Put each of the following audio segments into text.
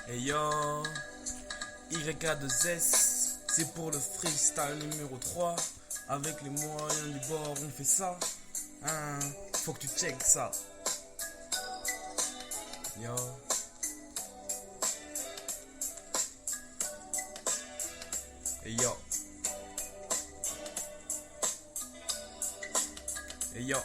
Hey yo, YK2S, c'est pour le freestyle numéro 3. Avec les moyens du bord, on fait ça. Hein, faut que tu check ça. Yo. Hey yo. Hey yo.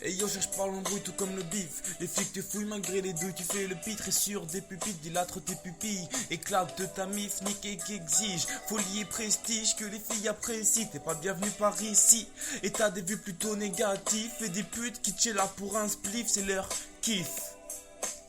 Et yo, cherche pas l'embrouille tout comme le bif. Les flics te fouillent malgré les deux, tu fais le pitre. Et sur des pupitres, dilatre tes pupilles. Éclate de ta mif, niqué qu'exige. Folie et prestige que les filles apprécient. T'es pas bienvenu par ici. Et t'as des vues plutôt négatifs. Et des putes qui te là pour un spliff, c'est leur kiff.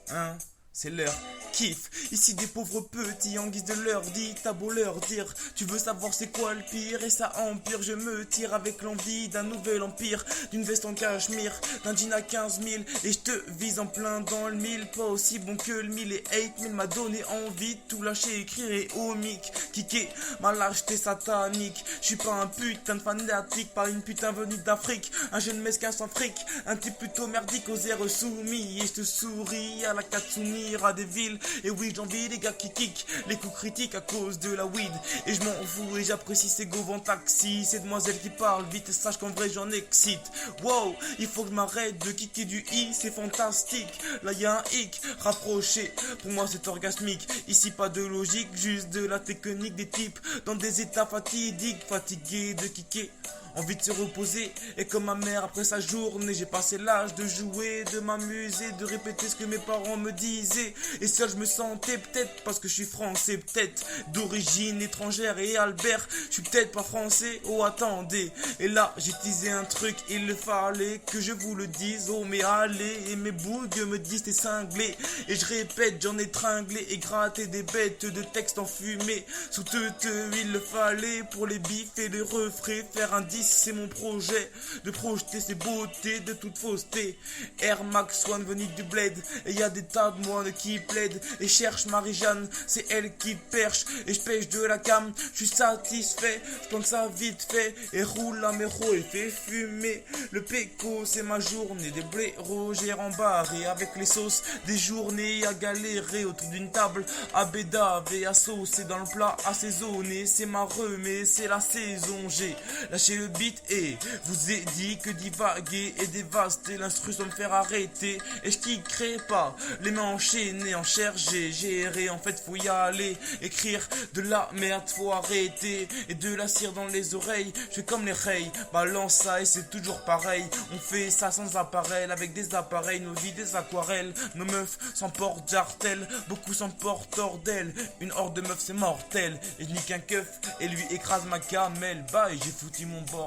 Hein, c'est leur kiff. Ici des pauvres petits en guise de leur dit, t'as beau leur dire, tu veux savoir c'est quoi le pire, et ça empire, je me tire avec l'envie d'un nouvel empire, d'une veste en cachemire, d'un jean à 15 000, et je te vise en plein dans le mille, pas aussi bon que le 1000 et 8000 m'a donné envie de tout lâcher, écrire et au mic, kicker ma lâcheté satanique, je suis pas un putain de fanatique, pas une putain venue d'Afrique, un jeune mesquin sans fric, un type plutôt merdique aux airs soumis, et je te souris à la Katsumi, à des villes. Et oui, j'envie les gars qui kick les coups critiques à cause de la weed. Et je m'en fous et j'apprécie ces gaufres en taxi. Ces demoiselles qui parlent vite, sache qu'en vrai j'en excite. Wow, il faut que je m'arrête de kicker du i, c'est fantastique. Là y'a un hic, rapproché, pour moi c'est orgasmique. Ici pas de logique, juste de la technique des types dans des états fatidiques, fatigués de kicker. Envie de se reposer, et comme ma mère après sa journée, j'ai passé l'âge de jouer, de m'amuser, de répéter ce que mes parents me disaient. Et seul je me sentais, peut-être parce que je suis français, peut-être d'origine étrangère. Et Albert, je suis peut-être pas français, oh attendez. Et là j'ai teasé un truc, il le fallait que je vous le dise, oh mais allez. Et mes bougues me disent t'es cinglé, et je répète j'en ai tringlé et gratté des bêtes de texte enfumé. Sous il le fallait pour les bifs et les refrains, faire un c'est mon projet de projeter ces beautés de toute fausseté. Air Max One venu du bled, et y a des tas de moines qui plaident et cherchent Marie-Jeanne, c'est elle qui perche et je pêche de la cam, je suis satisfait, je plante ça vite fait et roule la méro et fait fumer le péco, c'est ma journée des blaireaux, j'ai rembarré avec les sauces, des journées à galérer autour d'une table à bédaver, à saucer dans le plat assaisonné, c'est ma remée, c'est la saison, j'ai lâché le beat et vous ai dit que divaguer et dévaster l'instru sans me faire arrêter. Et je kickerai pas les mains enchaînées en chair, j'ai géré. En fait faut y aller, écrire de la merde faut arrêter, et de la cire dans les oreilles, je fais comme les reilles, balance ça et c'est toujours pareil. On fait ça sans appareil, avec des appareils, nos vies des aquarelles. Nos meufs s'emportent d'artelles, beaucoup s'emportent hors d'elles. Une horde de meufs c'est mortel, et je nique un keuf et lui écrase ma camelle. Bye, j'ai foutu mon bordel.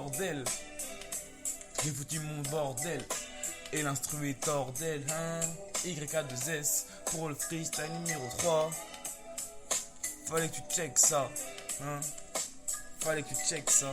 J'ai foutu mon bordel. Et l'instru est hors d'elle, hein. YK2S pour le freestyle numéro 3. Fallait que tu check ça, hein. Fallait que tu check ça.